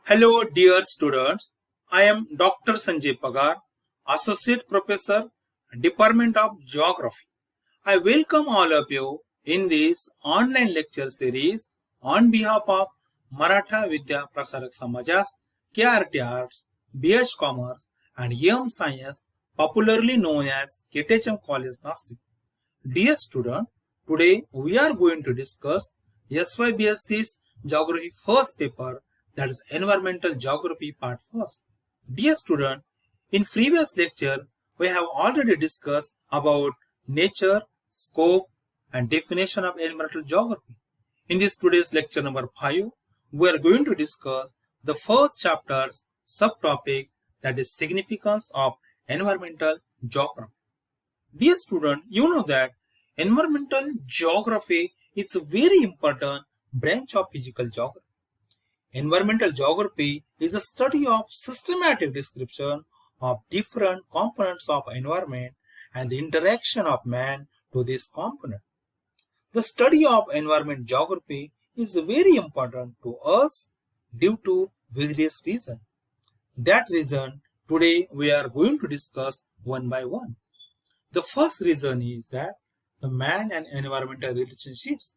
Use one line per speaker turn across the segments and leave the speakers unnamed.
Hello dear students, I am Dr.S.D.Pagar, Associate Professor, Department of Geography. I welcome all of you in this online lecture series on behalf of Maratha Vidya Prasarak Samajas, KRT Arts, BS Commerce and EM Science, popularly known as KTHM College Nasik. Dear student, today we are going to discuss S.Y.B.Sc's Geography first paper, that is Environmental Geography Part 1st. Dear student, in previous lecture we have already discussed about nature, scope and definition of environmental geography. In this today's lecture number 5, we are going to discuss the first chapter's subtopic, that is significance of environmental geography. Dear student, you know that environmental geography is a very important branch of physical geography. Environmental geography is a study of systematic description of different components of environment and the interaction of man to this component. The study of environment geography is very important to us due to various reasons. That reason today we are going to discuss one by one. The first reason is that the man and environmental relationships.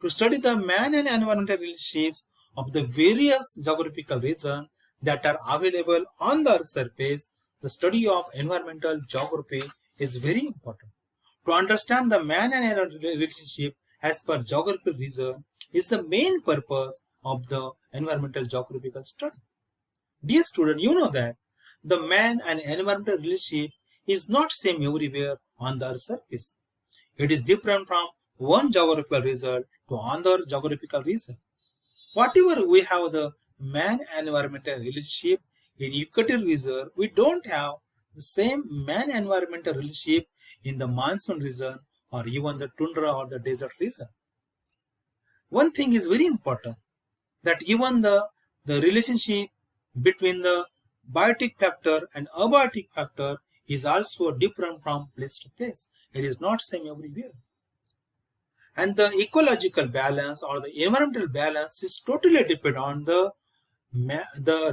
To study the man and environmental relationships of the various geographical regions that are available on the Earth's surface, the study of environmental geography is very important. To understand the man and environmental relationship as per geographical region is the main purpose of the environmental geographical study. Dear student, you know that the man and environmental relationship is not same everywhere on the Earth's surface. It is different from one geographical region to another geographical region. Whatever we have the man-environmental relationship in Ecological region, we don't have the same man-environmental relationship in the monsoon region or even the tundra or the desert region. One thing is very important, that even the relationship between the biotic factor and abiotic factor is also different from place to place. It is not same everywhere. And the ecological balance or the environmental balance is totally dependent on the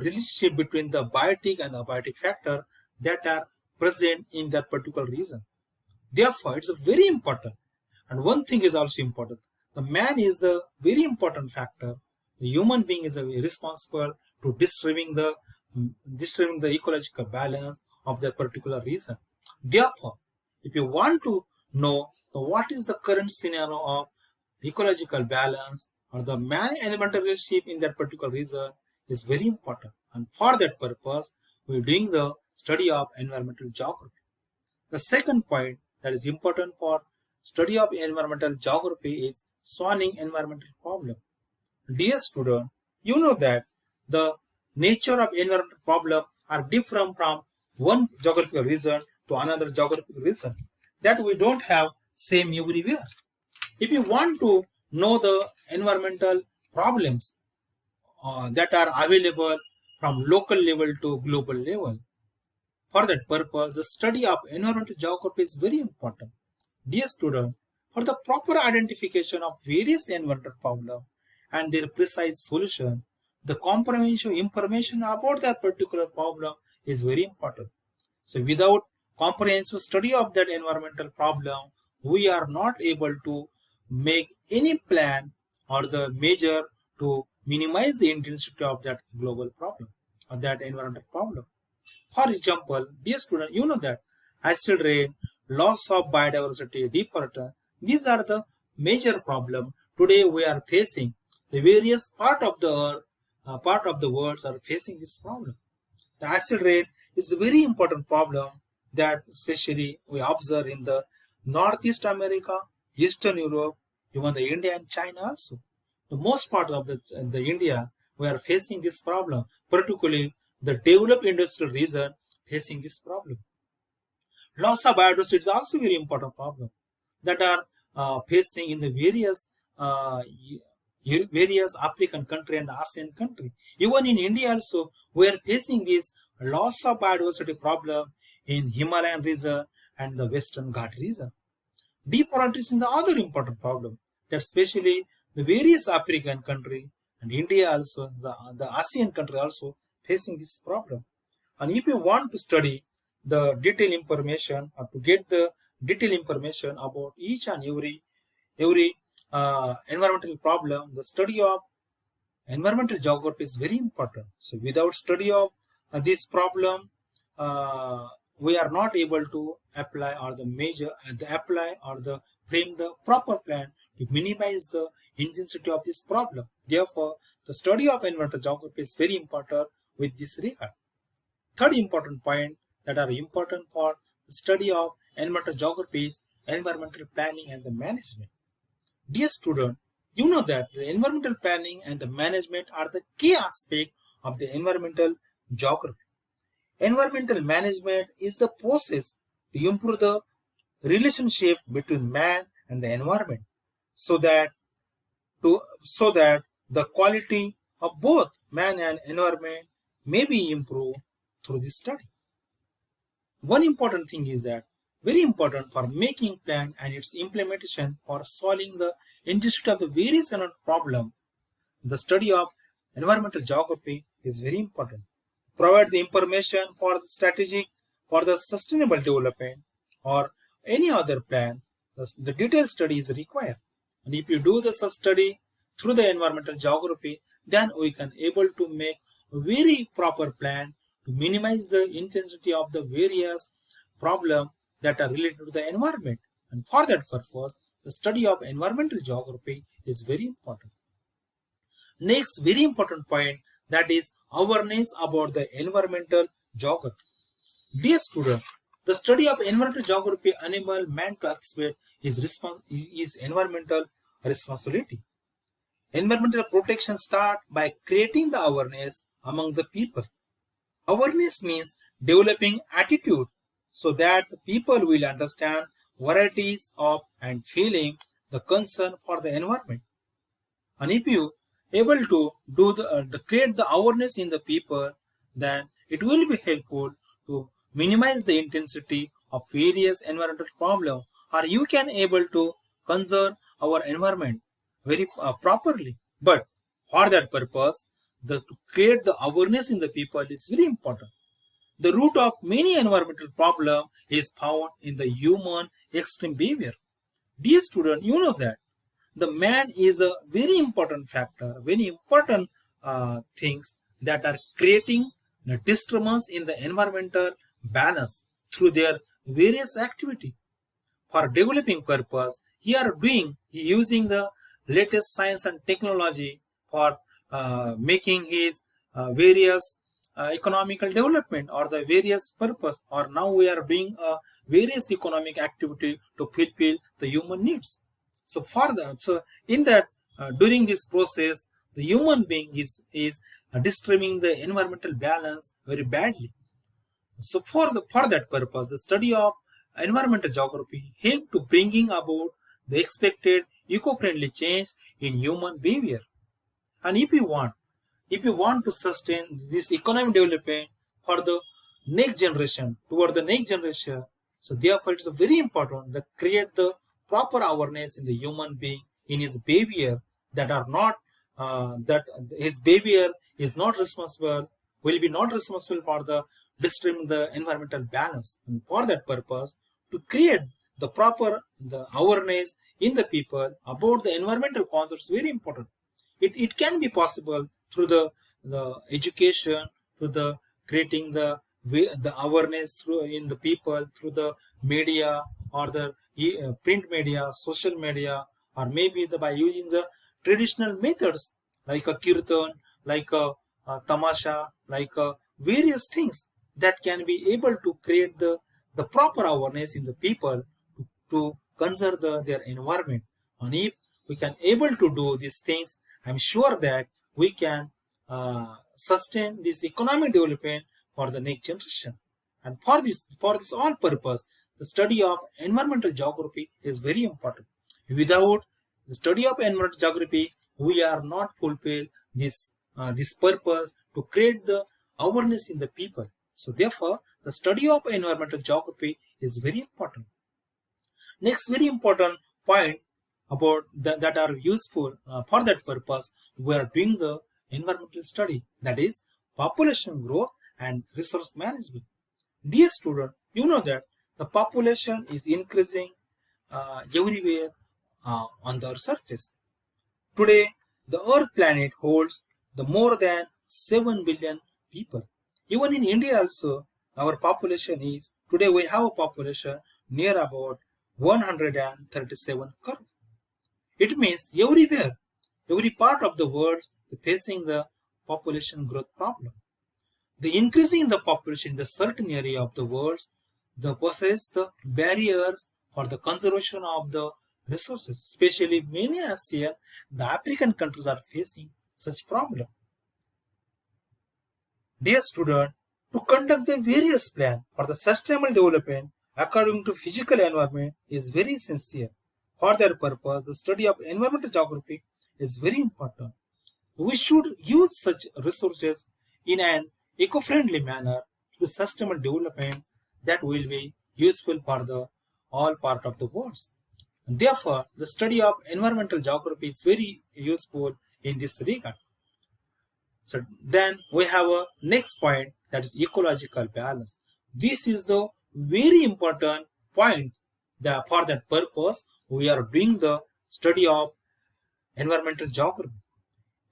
relationship between the biotic and abiotic factor that are present in that particular region. Therefore, it's very important. And one thing is also important. The man is the very important factor. The human being is responsible to disturbing the ecological balance of that particular region. Therefore, if you want to know what is the current scenario of ecological balance or the man-environmental relationship in that particular region is very important. And for that purpose, we are doing the study of environmental geography. The second point that is important for study of environmental geography is solving environmental problem. Dear student, you know that the nature of environmental problem are different from one geographical region to another geographical region, that we don't have same everywhere. If you want to know the environmental problems that are available from local level to global level, for that purpose, the study of environmental geography is very important. Dear student, for the proper identification of various environmental problems and their precise solution, the comprehensive information about that particular problem is very important. So without comprehensive study of that environmental problem, we are not able to make any plan or the measure to minimize the intensity of that global problem or that environmental problem. For example, dear student, you know that acid rain, loss of biodiversity, deforestation, these are the major problems today we are facing. The various part of the earth, part of the world are facing this problem. The acid rain is a very important problem that especially we observe in the Northeast America, Eastern Europe, even the India and China also. The most part of the India, we are facing this problem, particularly the developed industrial region facing this problem. Loss of biodiversity is also a very important problem that are facing in the various African country and ASEAN country. Even in India also, we are facing this loss of biodiversity problem in Himalayan region and the Western Ghat region. Deforestation is the other important problem that especially the various African country and India also, the ASEAN country also facing this problem. And if you want to study the detailed information or to get the detailed information about each and every environmental problem, the study of environmental geography is very important. So without study of this problem, we are not able to apply or the frame the proper plan to minimize the intensity of this problem. Therefore, the study of environmental geography is very important with this regard. Third important point that are important for the study of environmental geography is environmental planning and the management. Dear student, you know that the environmental planning and the management are the key aspect of the environmental geography. Environmental management is the process to improve the relationship between man and the environment so that the quality of both man and environment may be improved through this study. One important thing is that very important for making plan and its implementation for solving the intensity of the various problem, the study of environmental geography is very important. Provide the information for the strategic for the sustainable development or any other plan, the detailed study is required. And if you do the study through the environmental geography, then we can able to make a very proper plan to minimize the intensity of the various problems that are related to the environment. And for that purpose, the study of environmental geography is very important. Next, very important point, that is awareness about the environmental geography. Dear student, the study of environmental geography enables man to accept his environmental responsibility. Environmental protection starts by creating the awareness among the people. Awareness means developing attitude so that the people will understand varieties of and feeling the concern for the environment. And if you able to do create the awareness in the people, then it will be helpful to minimize the intensity of various environmental problems, or you can able to conserve our environment very properly. But for that purpose, to create the awareness in the people is very important. The root of many environmental problems is found in the human extreme behavior. Dear student, you know that the man is a very important factor, very important things that are creating the disturbance in the environmental balance through their various activity. For developing purpose, he using the latest science and technology for making his various economical development or the various purpose, or now we are doing various economic activity to fulfill the human needs. So in that during this process, the human being is disturbing the environmental balance very badly. So for that purpose, the study of environmental geography help to bringing about the expected eco-friendly change in human behavior. And if you want to sustain this economic development for the next generation, toward the next generation, so therefore it's very important that create the proper awareness in the human being in his behavior that are not that his behavior is not responsible, will be not responsible for the disturbing the environmental balance. And for that purpose, to create the proper the awareness in the people about the environmental concepts is very important. It can be possible through the education, through the creating the awareness through in the people through the media or the print media, social media, or maybe by using the traditional methods like a kirtan, like a tamasha, like various things that can be able to create the proper awareness in the people to conserve their environment. And if we can able to do these things, I'm sure that we can sustain this economic development for the next generation. And for this all purpose, the study of environmental geography is very important. Without the study of environmental geography, we are not fulfill this purpose to create the awareness in the people. So therefore, the study of environmental geography is very important. Next very important point about that are useful. For that purpose, we are doing the environmental study, that is population growth and resource management. Dear student, you know that the population is increasing everywhere on the surface. Today, the Earth planet holds the more than 7 billion people. Even in India also, our population is, today we have a population near about 137 crore. It means everywhere, every part of the world is facing the population growth problem. The increasing in the population in the certain area of the world, the poses the barriers for the conservation of the resources. Especially many ASEAN, the African countries are facing such problem. Dear student, to conduct the various plan for the sustainable development according to physical environment is very essential. For that purpose, the study of environmental geography is very important. We should use such resources in an eco-friendly manner to sustainable development that will be useful for the all part of the world. And therefore, the study of environmental geography is very useful in this regard. So then we have a next point, that is ecological balance. This is the very important point that for that purpose we are doing the study of environmental geography.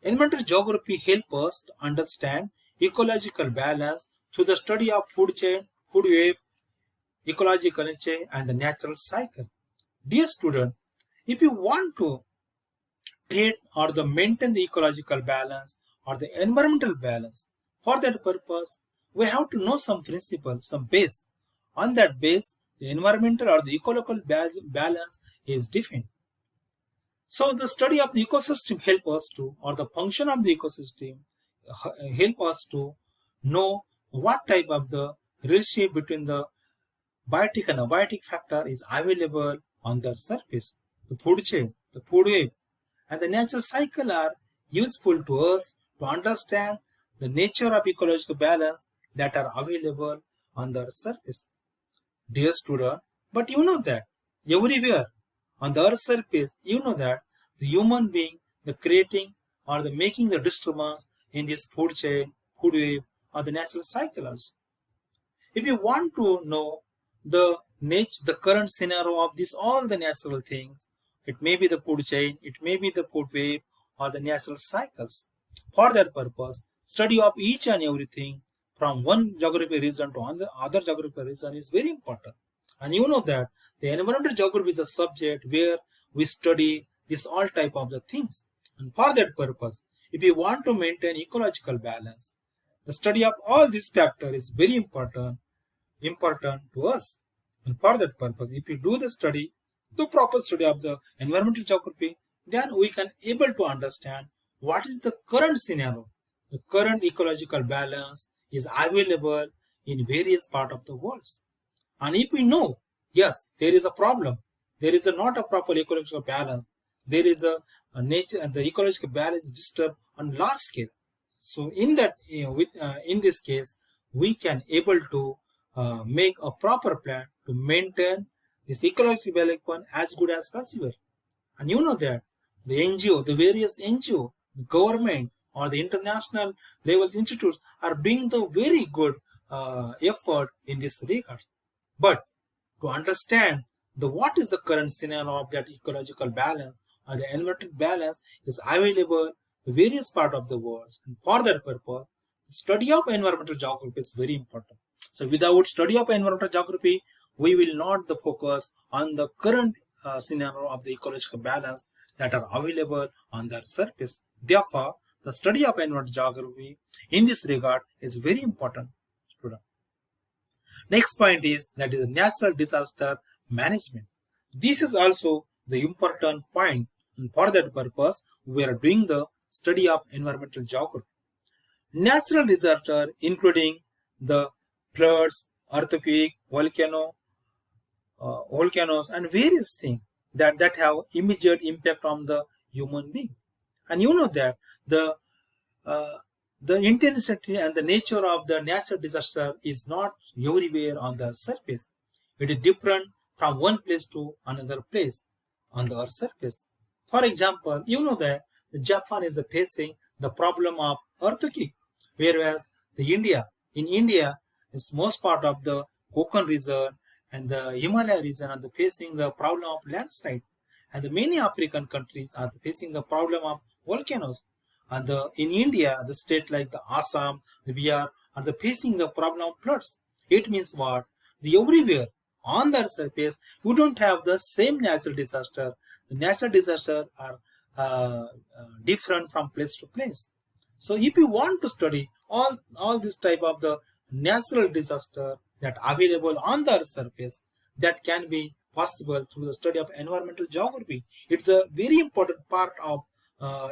Environmental geography helps us to understand ecological balance through the study of food chain, food web, ecological chain, and the natural cycle. Dear student, if you want to create or the maintain the ecological balance or the environmental balance, for that purpose we have to know some principles, some base. On that base, the environmental or the ecological balance is defined. So the study of the ecosystem help us to, or the function of the ecosystem help us to know what type of the relationship between the biotic and abiotic factor is available on the surface. The food chain, the food web, and the natural cycle are useful to us to understand the nature of ecological balance that are available on the surface. Dear student, but you know that everywhere on the earth's surface, you know that the human being, the creating or the making the disturbance in this food chain, food web, or the natural cycle also. If you want to know the nature, the current scenario of this, all the natural things, it may be the food chain, it may be the food web, or the natural cycles. For that purpose, study of each and everything from one geographical region to other geographical region is very important. And you know that the environmental geography is a subject where we study this all type of the things. And for that purpose, if you want to maintain ecological balance, the study of all these factors is very important to us. And for that purpose, if you do the study, the proper study of the environmental geography, then we can able to understand what is the current scenario. The current ecological balance is available in various parts of the world. And if we know, yes, there is a problem, there is not a proper ecological balance, there is a nature and the ecological balance is disturbed on large scale. So in that, in this case, we can able to make a proper plan to maintain this ecological balance as good as possible. And you know that the NGO, the various NGO, the government or the international levels institutes are doing the very good effort in this regard. But to understand what is the current scenario of that ecological balance or the environmental balance is available in various parts of the world. And for that purpose, the study of environmental geography is very important. So without study of environmental geography, we will not focus on the current scenario of the ecological balance that are available on the surface. Therefore, the study of environmental geography in this regard is very important, student. Next point is that is natural disaster management. This is also the important point, and for that purpose, we are doing the study of environmental geography. Natural disaster, including the floods, earthquake, volcanoes, and various things that have immediate impact on the human being. And you know that the intensity and the nature of the natural disaster is not everywhere on the surface. It is different from one place to another place. on the Earth's surface. For example, you know that Japan is facing the problem of earthquake, whereas in India, is most part of the Konkan region and the Himalaya region are facing the problem of landslide, and the many African countries are facing the problem of volcanoes. And in India, the state like the Assam, Bihar are facing the problem of floods. It means what? Everywhere on the surface, we don't have the same natural disaster. The natural disasters are different from place to place. So if you want to study all this type of the natural disaster that available on the surface, that can be possible through the study of environmental geography. It's a very important part of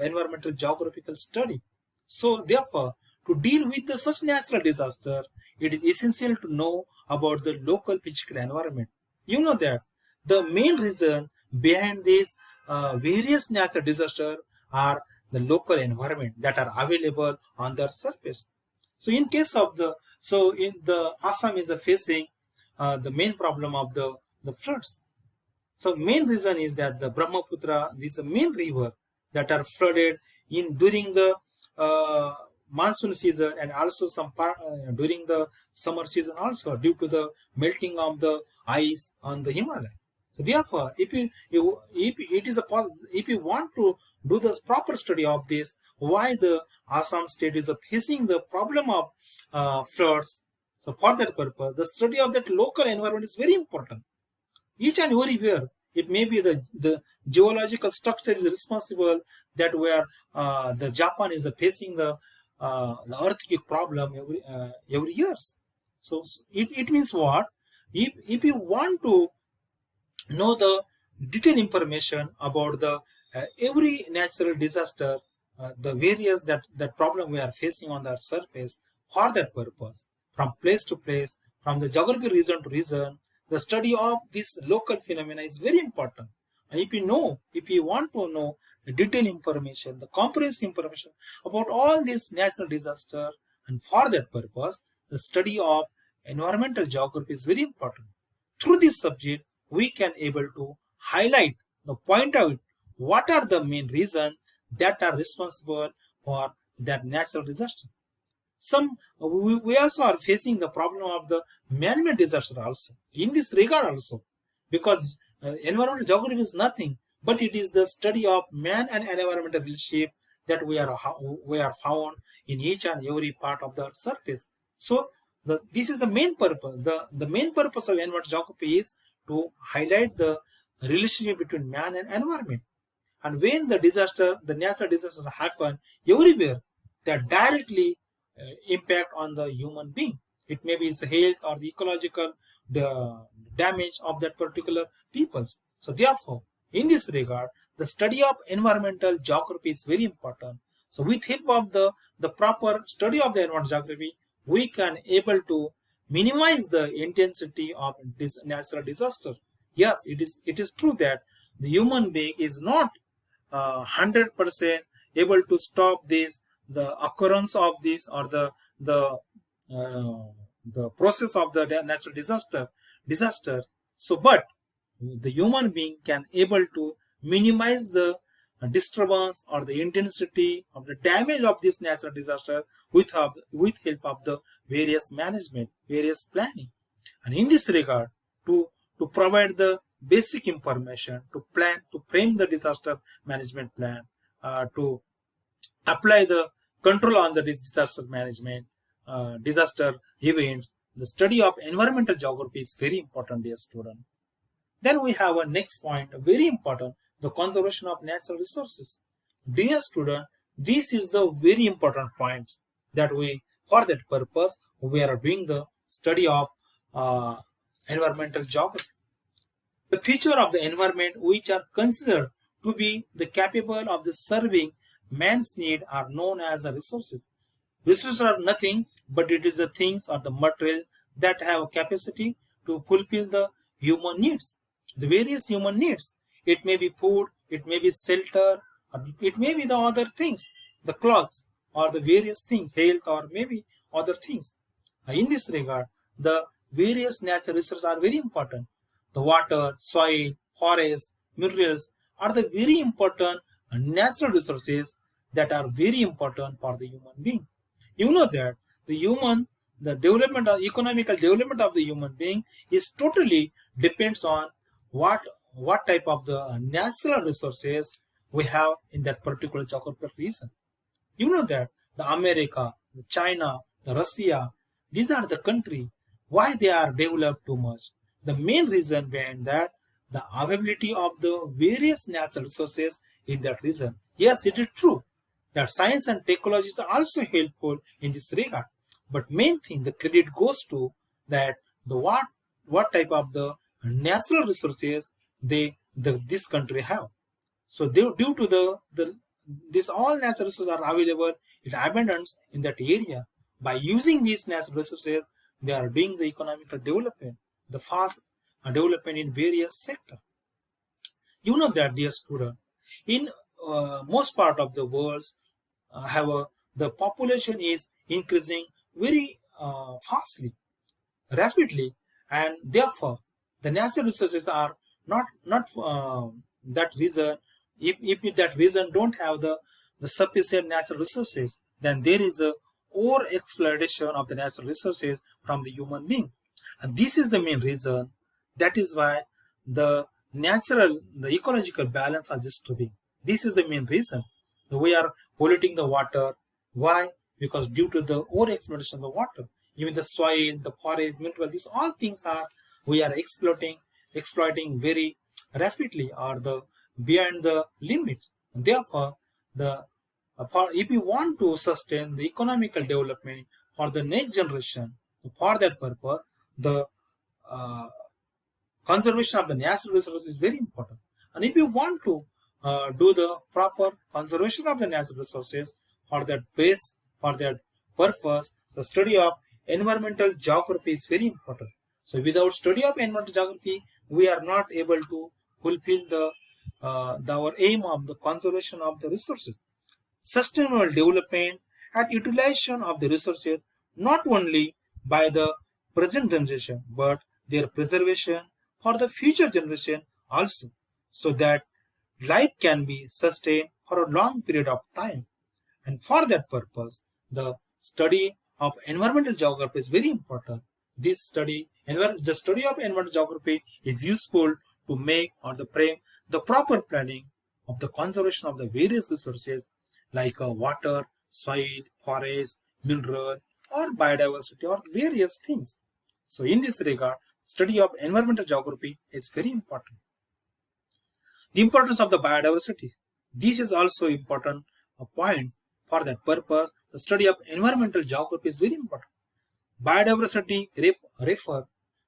environmental geographical study. So therefore, to deal with such natural disaster, it is essential to know about the local physical environment. You know that the main reason behind these various natural disasters are the local environment that are available on the surface. So in case of in the Assam is facing the main problem of the floods. So main reason is that the Brahmaputra is the main river that are flooded in during the monsoon season, and also some part during the summer season also, due to the melting of the ice on the Himalaya. So therefore, if you want to do this proper study of this, why the Assam state is facing the problem of floods. So for that purpose, the study of that local environment is very important. Each and everywhere, it may be the geological structure is responsible that where the Japan is facing the earthquake problem every years. So it means what? If you want to know the detailed information about the every natural disaster, the various that problem we are facing on the surface, for that purpose, from place to place, from the geographic region to region, the study of this local phenomena is very important. And if you want to know the detailed information, the comprehensive information about all these natural disasters, and for that purpose, the study of environmental geography is very important. Through this subject, we can able to highlight, point out what are the main reasons that are responsible for that natural disaster. We also are facing the problem of the man-made disaster also, in this regard also, because environmental geography is nothing but it is the study of man and environmental relationship that we are found in each and every part of the surface. So this is the main purpose. The main purpose of environmental geography is to highlight the relationship between man and environment. And when the natural disaster happen everywhere, they directly impact on the human being. It may be his health or the ecological damage of that particular peoples. So therefore, in this regard, the study of environmental geography is very important. So with help of the proper study of the environmental geography, we can able to minimize the intensity of this natural disaster. Yes, it is true that the human being is not 100% able to stop the occurrence of this, or the process of the natural disaster. So but the human being can able to minimize the disturbance or the intensity of the damage of this natural disaster with help of the various management, various planning. And in this regard, to provide the basic information, to frame the disaster management plan, to apply the control on the disaster management, disaster events, the study of environmental geography is very important, dear student. Then we have a next point, very important, the conservation of natural resources. Dear student, this is the very important point that for that purpose, we are doing the study of environmental geography. The feature of the environment which are considered to be the capable of the serving man's need are known as the resources. Resources are nothing but it is the things or the material that have a capacity to fulfill the human needs, the various human needs. It may be food, it may be shelter, or it may be the other things, the clothes, or the various things, health, or maybe other things. In this regard, the various natural resources are very important. The water, soil, forest, minerals, are the very important natural resources that are very important for the human being. You know that the development of economical development of the human being is totally depends on what type of the natural resources we have in that particular geographical region. You know that the America, the China, the Russia, these are the country why they are developed too much. The main reason behind that the availability of the various natural resources in that region. Yes, it is true that science and technology is also helpful in this regard. But main thing, the credit goes to that the what type of the natural resources this country have. So due to this all natural resources are available in abundance in that area. By using these natural resources, they are doing the economical development, the fast development in various sectors. You know that, dear student, in most part of the world, the population is increasing very fastly, rapidly, and therefore the natural resources are not that reason. If that reason don't have the sufficient natural resources, then there is a over exploitation of the natural resources from the human being, and this is the main reason. That is why the ecological balance are disturbing. This is the main reason. We are polluting the water. Why? Because due to the over exploitation of the water, even the soil, the forest, mineral, these all things are we are exploiting very rapidly or the beyond the limits. Therefore, if you want to sustain the economical development for the next generation, for that purpose, the uh, conservation of the natural resources is very important. And if you want to do the proper conservation of the natural resources for that purpose, the study of environmental geography is very important. So without study of environmental geography, we are not able to fulfill our aim of the conservation of the resources. Sustainable development and utilization of the resources not only by the present generation but their preservation for the future generation also, so that life can be sustained for a long period of time. And for that purpose, the study of environmental geography is very important. The study of environmental geography is useful to make or the proper planning of the conservation of the various resources like water, soil, forest, mineral, or biodiversity, or various things. So in this regard, study of environmental geography is very important. The importance of the biodiversity. This is also important point. For that purpose, the study of environmental geography is very important. Biodiversity refer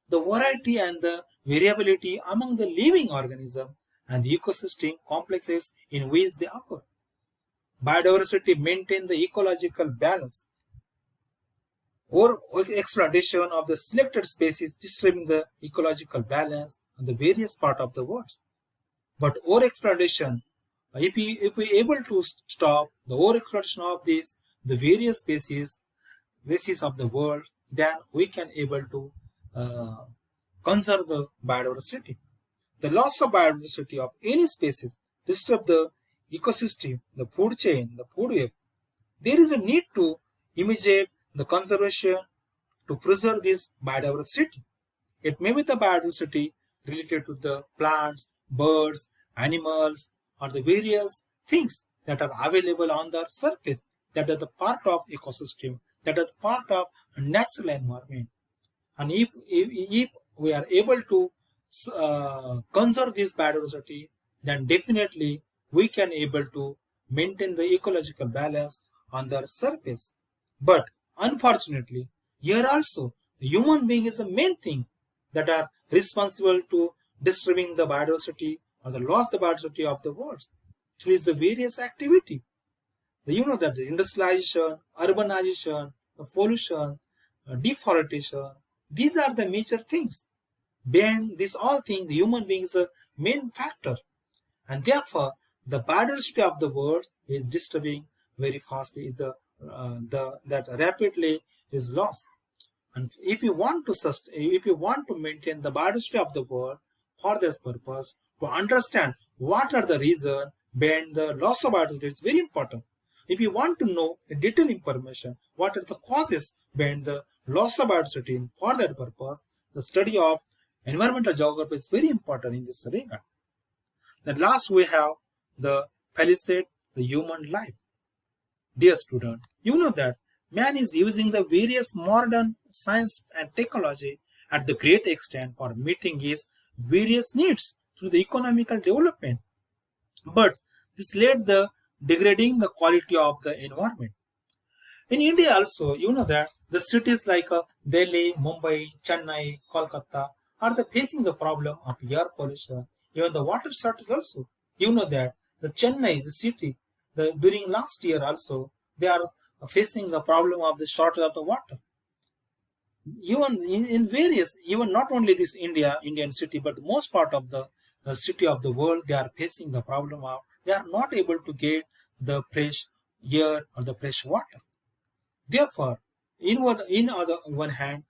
the variety and the variability among the living organisms and the ecosystem complexes in which they occur. Biodiversity maintains the ecological balance or exploitation of the selected species disturbing the ecological balance on the various parts of the world. But overexploitation, if we able to stop the overexploitation of the various species of the world, then we can able to conserve the biodiversity. The loss of biodiversity of any species disturb the ecosystem, the food chain, the food web. There is a need to immediate the conservation to preserve this biodiversity. It may be the biodiversity related to the plants, birds, animals, or the various things that are available on the surface that are the part of ecosystem, that are the part of natural environment. And if we are able to conserve this biodiversity, then definitely we can able to maintain the ecological balance on the surface. But unfortunately, here also the human being is the main thing that are responsible to disturbing the biodiversity or the loss of the biodiversity of the world through the various activity. You know that the industrialization, urbanization, the pollution, deforestation, these are the major things. Behind these all things, the human being is a main factor, and therefore the biodiversity of the world is disturbing very fastly. That rapidly is lost. And if you want to maintain the biodiversity of the world for this purpose, to understand what are the reasons behind the loss of biodiversity. It's very important. If you want to know detailed information, what are the causes behind the loss of biodiversity, for that purpose, the study of environmental geography is very important in this regard. Then last we have the palisade, the human life. Dear student, you know that man is using the various modern science and technology at the great extent for meeting his various needs through the economical development. But this led the degrading the quality of the environment. In India also, you know that the cities like Delhi, Mumbai, Chennai, Kolkata are facing the problem of air pollution, even the water shortage also. You know that the Chennai, the city, during last year also, they are facing the problem of the shortage of the water. Even in various, even not only this Indian city, but most part of the city of the world, they are facing the problem of they are not able to get the fresh air or the fresh water. Therefore, in one hand,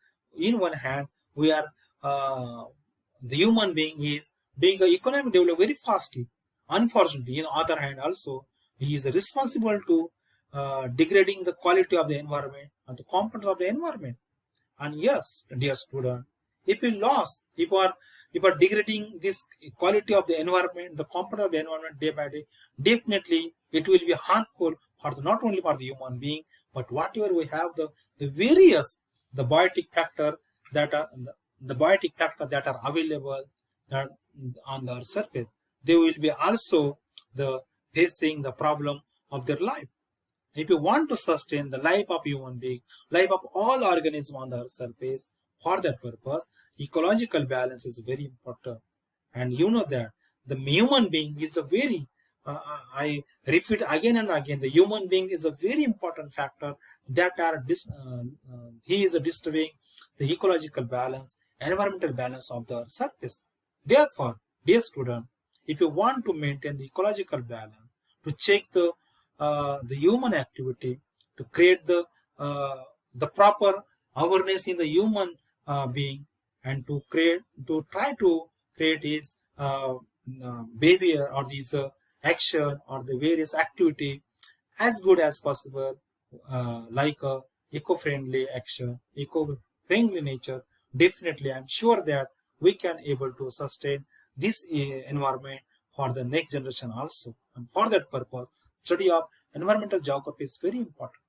we are the human being is being an economic developed very fastly. Unfortunately, in the other hand, also he is responsible to degrading the quality of the environment and the components of the environment. And yes, dear student, if you are degrading this quality of the environment, the component of the environment day by day, definitely it will be harmful for not only for the human being, but whatever we have the various the biotic factor that are the biotic factor that are available on the surface, they will be also the facing the problem of their life. If you want to sustain the life of human being, life of all organisms on the surface, for that purpose, ecological balance is very important. And you know that the human being is a very, I repeat again and again, the human being is a very important factor that he is disturbing the ecological balance, environmental balance of the surface. Therefore, dear student, if you want to maintain the ecological balance, to check the human activity, to create the proper awareness in the human being, and to try to create his behavior or this action or the various activity as good as possible, like eco-friendly action, eco-friendly nature. Definitely, I'm sure that we can able to sustain this environment for the next generation also. And for that purpose, study of environmental geography is very important.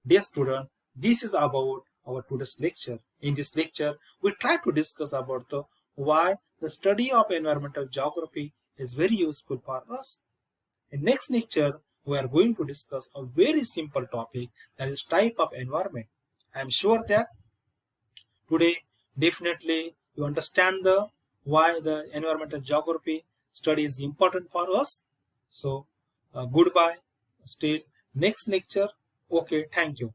Dear student, this is about our today's lecture. In this lecture, we try to discuss about why the study of environmental geography is very useful for us. In next lecture, we are going to discuss a very simple topic, that is type of environment. I am sure that today definitely you understand why the environmental geography study is important for us. So goodbye. Still next lecture. Okay, thank you.